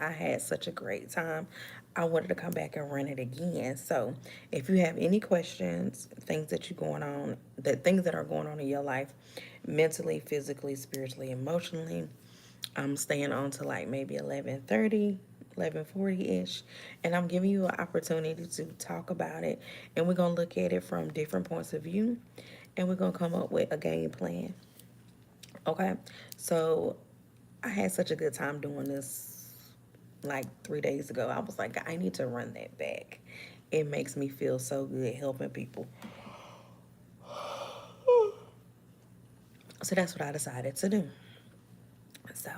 I had such a great time. I wanted to come back and run it again. So if you have any questions, things that you going on, the things that are going on in your life, mentally, physically, spiritually, emotionally, I'm staying on to like maybe 11:30, 11:40 ish, and I'm giving you an opportunity to talk about it, and we're gonna look at it from different points of view, and we're gonna come up with a game plan. Okay, so I had such a good time doing this like 3 days ago. I was like, I need to run that back. It makes me feel so good helping people. So that's what I decided to do. So,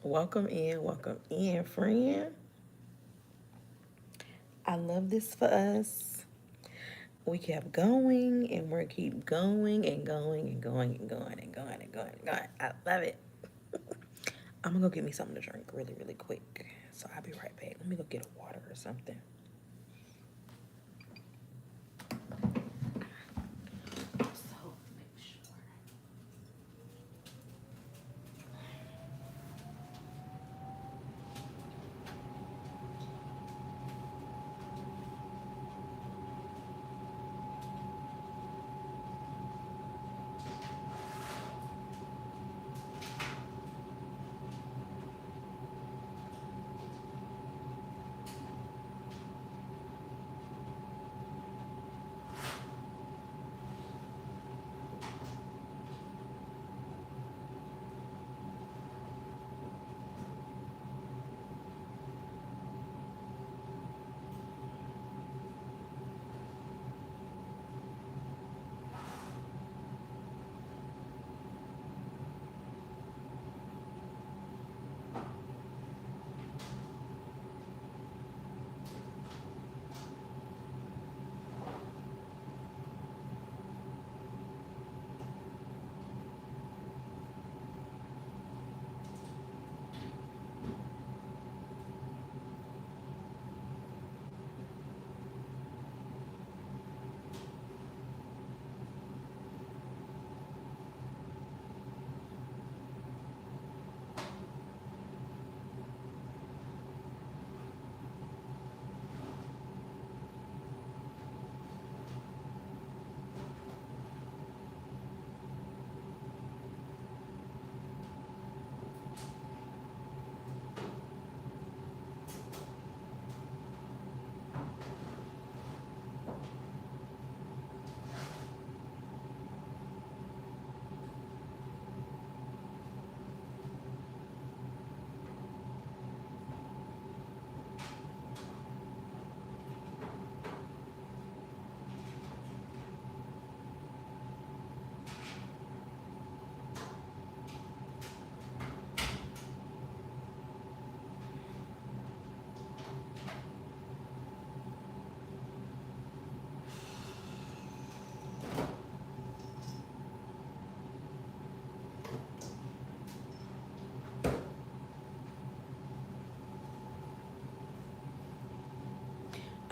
welcome in, friend. I love this for us. We kept going and we're keep going and going and going and going and going and going and going. I love it. I'm gonna go get me something to drink really, really quick. So I'll be right back. Let me go get a water or something. So make sure.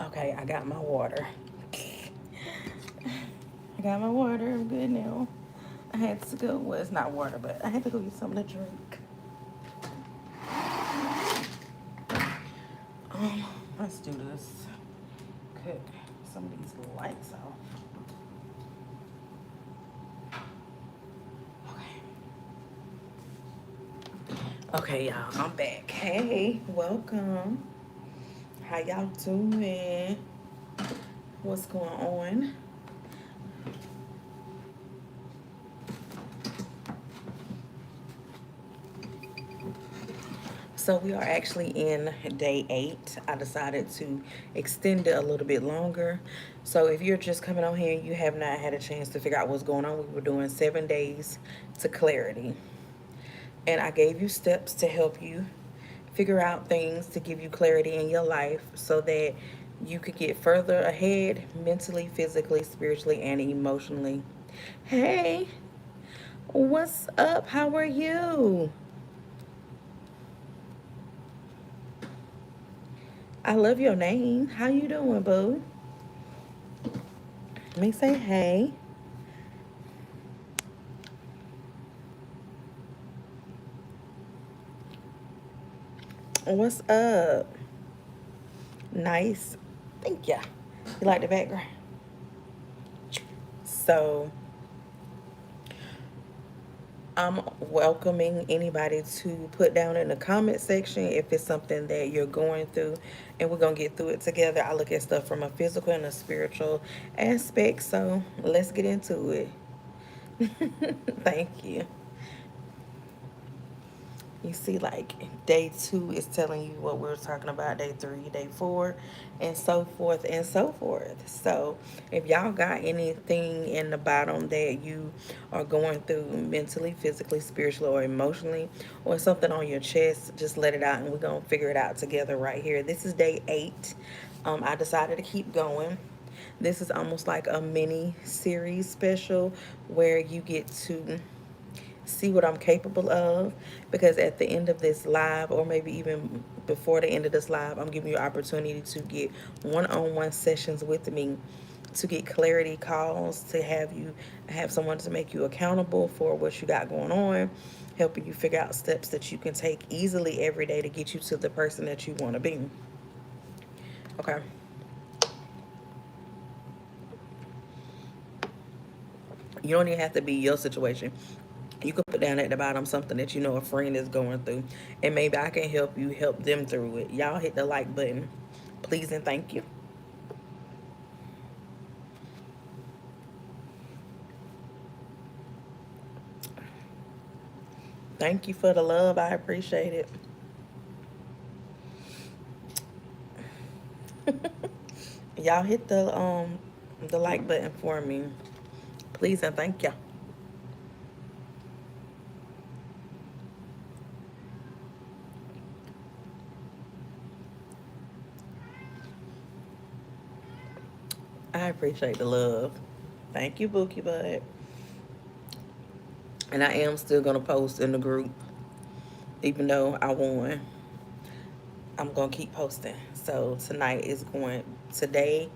Okay, I got my water. I got my water. I'm good now. I had to go. Well, it's not water, but I had to go get something to drink. Let's do this. Cut some of these lights off. Okay, y'all, I'm back. Hey, welcome. How y'all doing? What's going on? So we are actually in day 8. I decided to extend it a little bit longer. So if you're just coming on here and you have not had a chance to figure out what's going on, we were doing 7 days to clarity. And I gave you steps to help you figure out things to give you clarity in your life so that you could get further ahead mentally, physically, spiritually, and emotionally. Hey, what's up? How are you? I love your name. How you doing, boo? Let me say hey. What's up? Nice. Thank ya. You like the background? So, I'm welcoming anybody to put down in the comment section if it's something that you're going through, and we're gonna get through it together. I look at stuff from a physical and a spiritual aspect, so let's get into it. Thank you. You see, like day two is telling you what we are talking about, day three, day four, and so forth and so forth. So, if y'all got anything in the bottom that you are going through mentally, physically, spiritually, or emotionally, or something on your chest, just let it out and we're going to figure it out together right here. This is day eight. I decided to keep going. This is almost like a mini series special where you get to see what I'm capable of, because at the end of this live, or maybe even before the end of this live, I'm giving you an opportunity to get one-on-one sessions with me, to get clarity calls, to have someone to make you accountable for what you got going on, helping you figure out steps that you can take easily every day to get you to the person that you want to be. Okay. You don't even have to be your situation. You can put down at the bottom something that you know a friend is going through, and maybe I can help you help them through it. Y'all hit the like button, please and thank you. Thank you for the love. I appreciate it. Y'all hit the like button for me, please and thank you. I appreciate the love. Thank you, Bookie Bud. And I am still gonna post in the group, even though I won. I'm gonna keep posting. So today,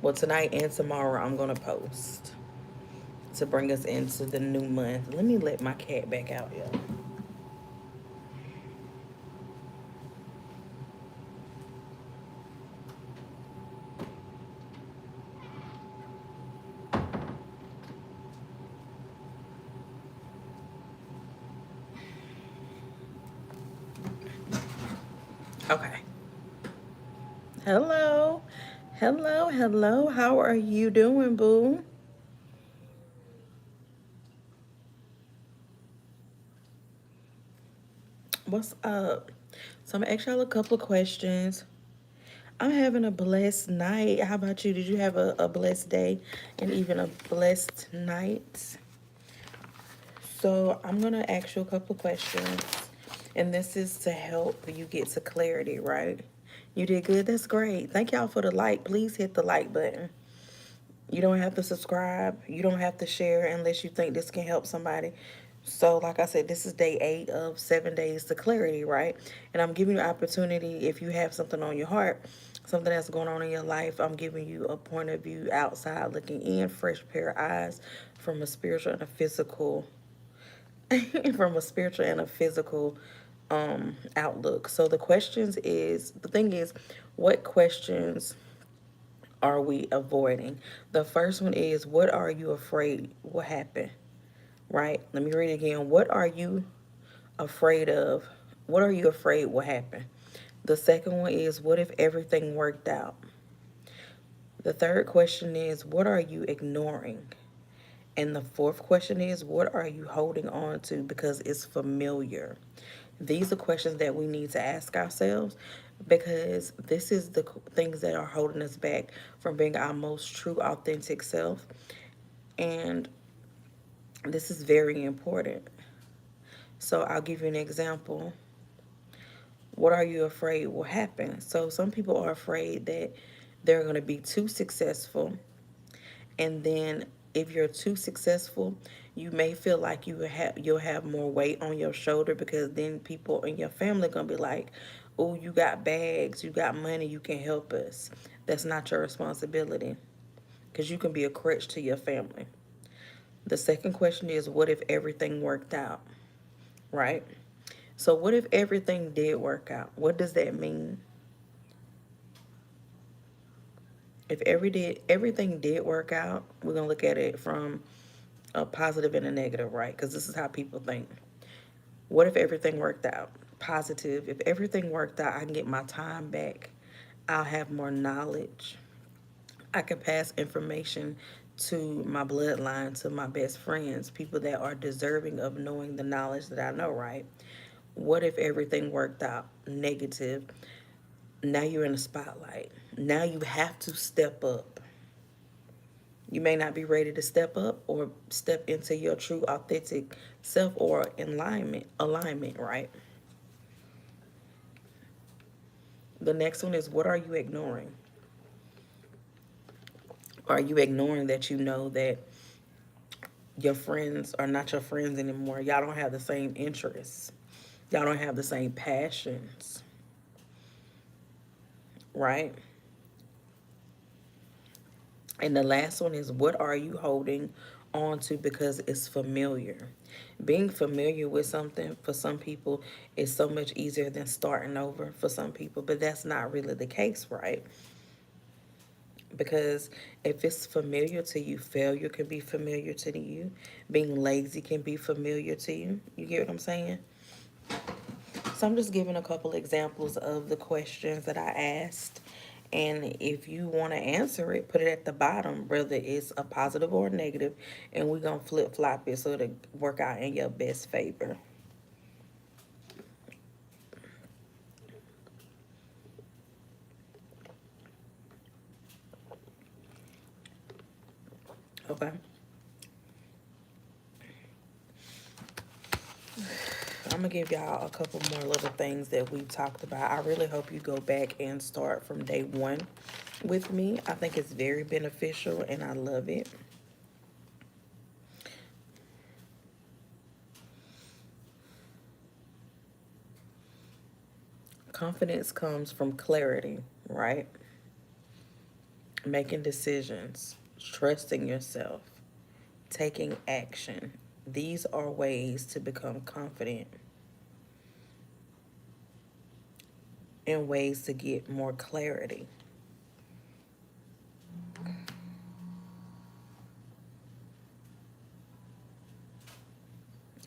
well, tonight and tomorrow I'm gonna post to bring us into the new month. Let me let my cat back out, y'all. Okay. Hello. Hello, hello. How are you doing, boo? What's up? So I'm gonna ask y'all a couple of questions. I'm having a blessed night. How about you? Did you have a blessed day and even a blessed night? So I'm gonna ask you a couple of questions, and this is to help you get to clarity, right? You did good. That's great. Thank y'all for the like. Please hit the like button. You don't have to subscribe. You don't have to share unless you think this can help somebody. So, like I said, this is day eight of 7 days to clarity, right? And I'm giving you opportunity if you have something on your heart, something that's going on in your life. I'm giving you a point of view outside looking in, fresh pair of eyes from a spiritual and a physical from a spiritual and a physical outlook. So the thing is, what questions are we avoiding? The first one is, what are you afraid will happen? Right? Let me read it again. What are you afraid of? What are you afraid will happen? The second one is, what if everything worked out? The third question is, what are you ignoring? And the fourth question is, what are you holding on to because it's familiar? These are questions that we need to ask ourselves, because this is the things that are holding us back from being our most true, authentic self. And this is very important. So I'll give you an example. What are you afraid will happen? So some people are afraid that they're going to be too successful, and then if you're too successful, you may feel like you'll have more weight on your shoulder, because then people in your family are gonna be like, oh, you got bags, you got money, you can help us. That's not your responsibility, because you can be a crutch to your family. The second question is, what if everything worked out? Right? So what if everything did work out? What does that mean? If everything did work out, we're gonna look at it from a positive and a negative, right? Because this is how people think. What if everything worked out? Positive. If everything worked out, I can get my time back. I'll have more knowledge. I can pass information to my bloodline, to my best friends, people that are deserving of knowing the knowledge that I know, right? What if everything worked out? Negative. Now you're in the spotlight. Now you have to step up. You may not be ready to step up or step into your true authentic self or alignment, right? The next one is, what are you ignoring? Are you ignoring that you know that your friends are not your friends anymore? Y'all don't have the same interests. Y'all don't have the same passions, right? And the last one is, what are you holding on to because it's familiar? Being familiar with something for some people is so much easier than starting over for some people, but that's not really the case, right? Because if it's familiar to you, failure can be familiar to you. Being lazy can be familiar to you. You get what I'm saying? So I'm just giving a couple examples of the questions that I asked. And if you want to answer it, put it at the bottom, whether it's a positive or a negative, and we're going to flip flop it so it'll work out in your best favor. Okay. I'm going to give y'all a couple more little things that we talked about. I really hope you go back and start from day one with me. I think it's very beneficial and I love it. Confidence comes from clarity, right? Making decisions, trusting yourself, taking action. These are ways to become confident and ways to get more clarity.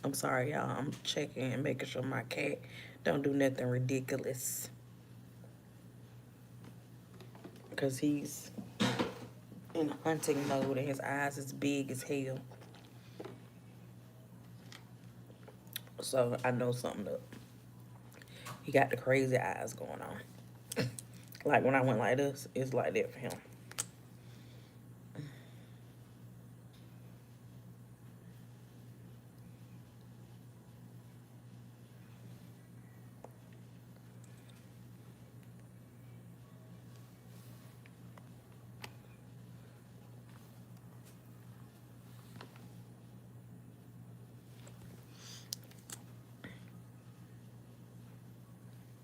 I'm sorry, y'all. I'm checking and making sure my cat don't do nothing ridiculous because he's in hunting mode and his eyes is big as hell. So I know something up. He got the crazy eyes going on. Like when I went like this, it's like that for him.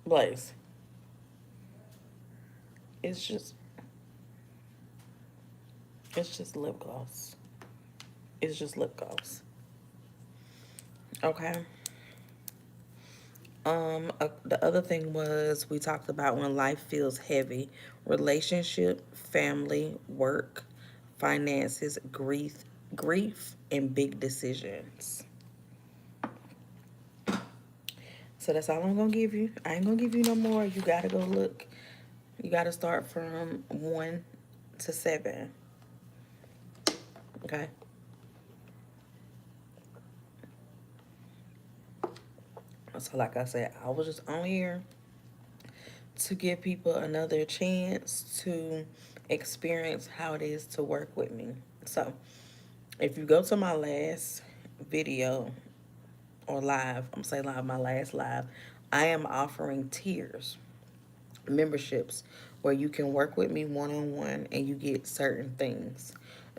Blaze, it's just it's just lip gloss. It's just lip gloss. Okay. The other thing was we talked about when life feels heavy: relationship, family, work, finances, grief, and big decisions. So that's all I'm gonna give you. I ain't gonna give you no more. You gotta go look. You gotta start from 1 to 7. Okay. So like I said, I was just on here to give people another chance to experience how it is to work with me. So if you go to my last video or live, I'm saying live, my last live, I am offering tiers, memberships, where you can work with me one on one and you get certain things.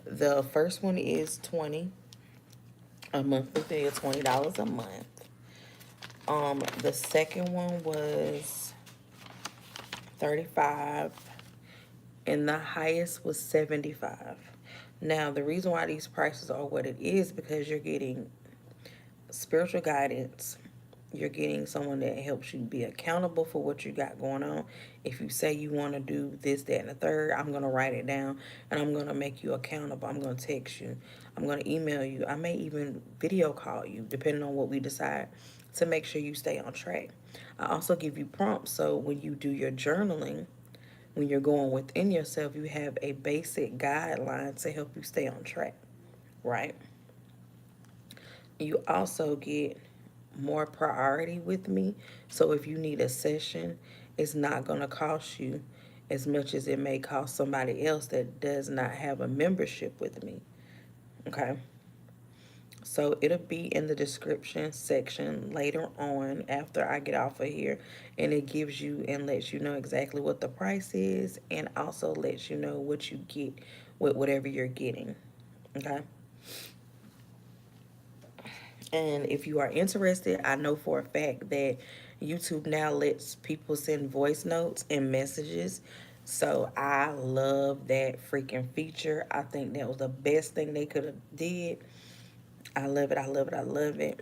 The first one is 20 a monthly fee of $20 a month. The second one was 35 and the highest was 75. Now, the reason why these prices are what it is because you're getting spiritual guidance, You're getting someone that helps you be accountable for what you got going on. If you say you want to do this, that, and the third, I'm going to write it down and I'm going to make you accountable. I'm going to text you. I'm going to email you. I may even video call you, depending on what we decide, to make sure you stay on track. I also give you prompts. So when you do your journaling, when you're going within yourself, you have a basic guideline to help you stay on track, right? You also get more priority with me. So if you need a session, it's not going to cost you as much as it may cost somebody else that does not have a membership with me. Okay. So it'll be in the description section later on after I get off of here. And it gives you and lets you know exactly what the price is and also lets you know what you get with whatever you're getting. Okay. And if you are interested, I know for a fact that YouTube now lets people send voice notes and messages. So I love that freaking feature. I think that was the best thing they could have did. I love it. I love it. I love it.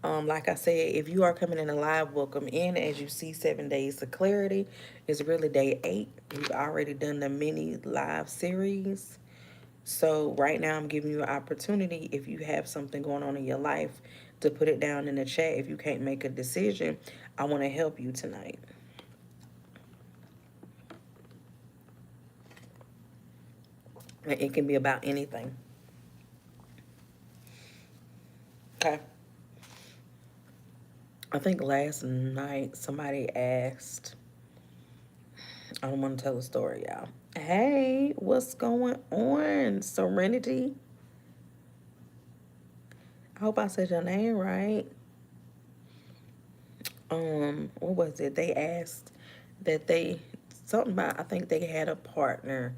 Like I said, if you are coming in a live, welcome in. As you see, 7 days to clarity is really day 8. We've already done the mini live series. So right now I'm giving you an opportunity, if you have something going on in your life, to put it down in the chat. If you can't make a decision, I want to help you tonight. And it can be about anything. Okay. I think last night somebody asked, I don't want to tell a story, y'all. Hey, what's going on, Serenity? I hope I said your name right. What was it? They asked that they something about, I think they had a partner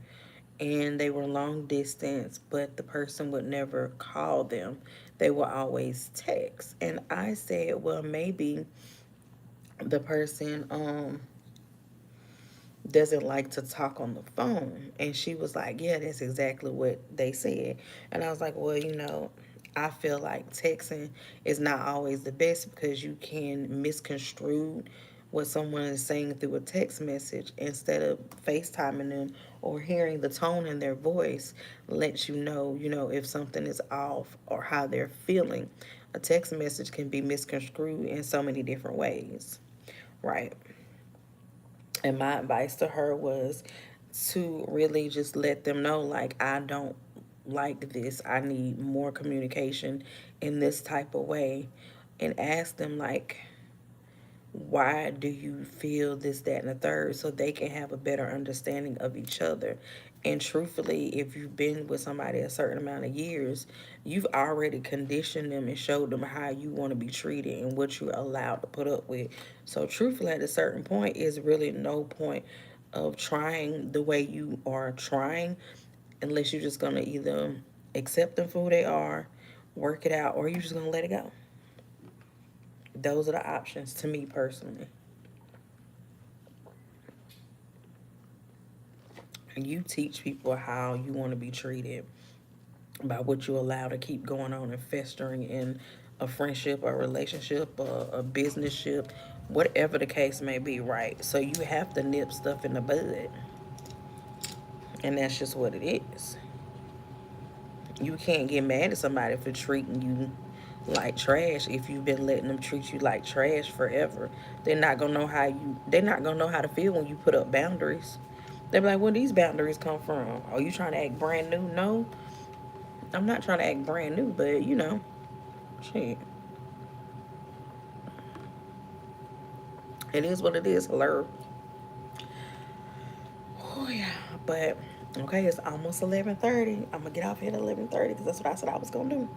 and they were long distance, but the person would never call them. They would always text. And I said, well, maybe the person doesn't like to talk on the phone. And she was like, yeah, that's exactly what they said. And I was like, well, I feel like texting is not always the best because you can misconstrue what someone is saying through a text message. Instead of FaceTiming them or hearing the tone in their voice lets you know, if something is off or how they're feeling. A text message can be misconstrued in so many different ways, right? And my advice to her was to really just let them know, like, I don't like this. I need more communication in this type of way. And ask them, like, why do you feel this, that, and the third, so they can have a better understanding of each other. And truthfully, if you've been with somebody a certain amount of years, you've already conditioned them and showed them how you want to be treated and what you're allowed to put up with. So truthfully, at a certain point, is really no point of trying the way you are trying, unless you're just going to either accept them for who they are, work it out, or you're just going to let it go. Those are the options to me personally. And you teach people how you want to be treated by what you allow to keep going on and festering in a friendship, a relationship, a business ship, whatever the case may be, right? So you have to nip stuff in the bud. And that's just what it is. You can't get mad at somebody for treating you like trash if you've been letting them treat you like trash forever. They're not gonna know how to feel when you put up boundaries. They're like, where these boundaries come from? Are you trying to act brand new? No, I'm not trying to act brand new, but shit. It is what it is. Hello. Oh yeah. But okay, it's almost 11:30. I'm gonna get off here at 11:30 because that's what I said I was gonna do.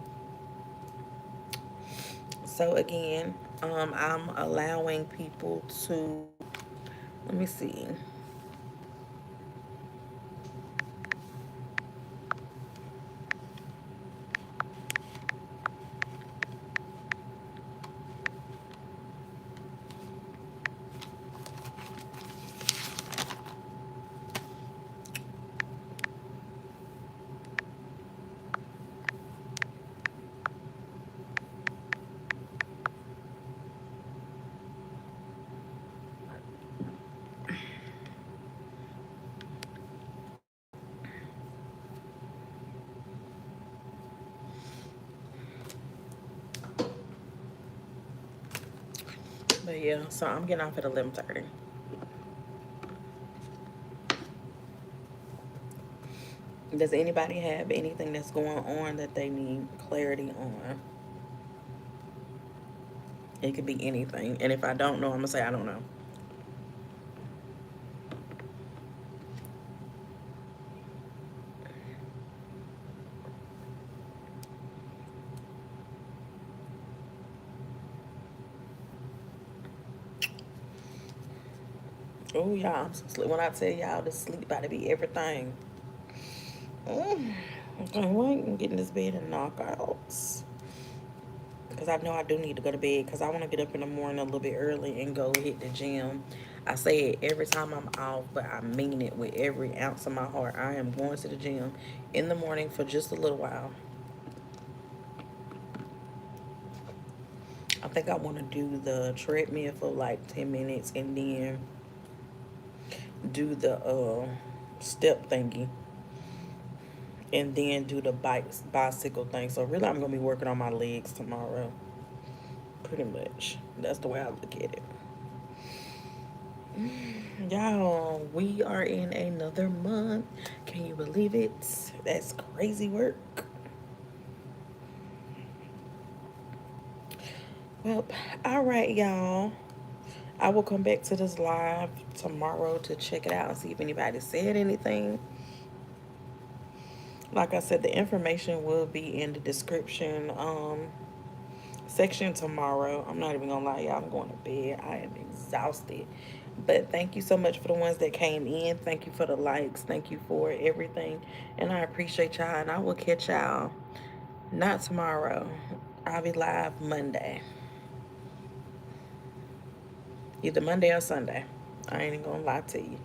So again, I'm allowing people to, let me see. Yeah, so I'm getting off at 11:30. Does anybody have anything that's going on that they need clarity on? It could be anything. And if I don't know, I'm going to say I don't know. Oh, y'all, I'm so sleep. When I tell y'all the sleep about to be everything. I can't wait and get in this bed and knock out. Because I know I do need to go to bed because I want to get up in the morning a little bit early and go hit the gym. I say it every time I'm off, but I mean it with every ounce of my heart. I am going to the gym in the morning for just a little while. I think I want to do the treadmill for like 10 minutes and then do the step thingy and then do the bicycle thing. So really I'm going to be working on my legs tomorrow. Pretty much. That's the way I look at it. Y'all, we are in another month. Can you believe it? That's crazy work. Well, all right, y'all. I will come back to this live tomorrow to check it out and see if anybody said anything. Like I said, the information will be in the description section tomorrow. I'm not even gonna lie, y'all. I'm going to bed. I am exhausted. But thank you so much for the ones that came in. Thank you for the likes. Thank you for everything. And I appreciate y'all. And I will catch y'all not tomorrow. I'll be live Monday. Either Monday or Sunday. I ain't even gonna lie to you.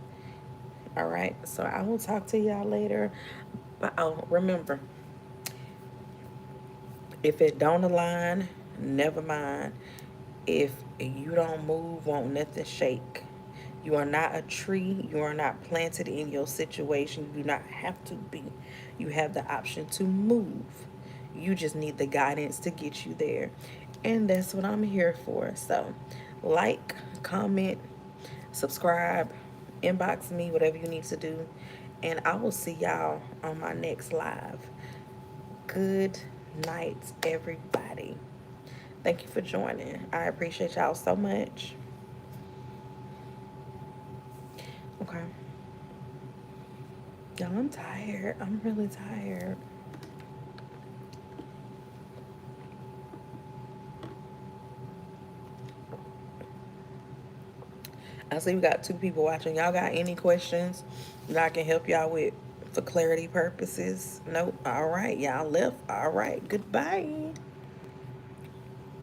All right. So I will talk to y'all later. But oh, remember, if it don't align, never mind. If you don't move, won't nothing shake. You are not a tree. You are not planted in your situation. You do not have to be. You have the option to move. You just need the guidance to get you there. And that's what I'm here for. So, like, comment, subscribe, inbox me, whatever you need to do. And I will see y'all on my next live. Good night, everybody. Thank you for joining. I appreciate y'all so much. Okay. Y'all, I'm tired. I'm really tired. I see we got 2 people watching. Y'all got any questions that I can help y'all with for clarity purposes? Nope. All right. Y'all left. All right. Goodbye.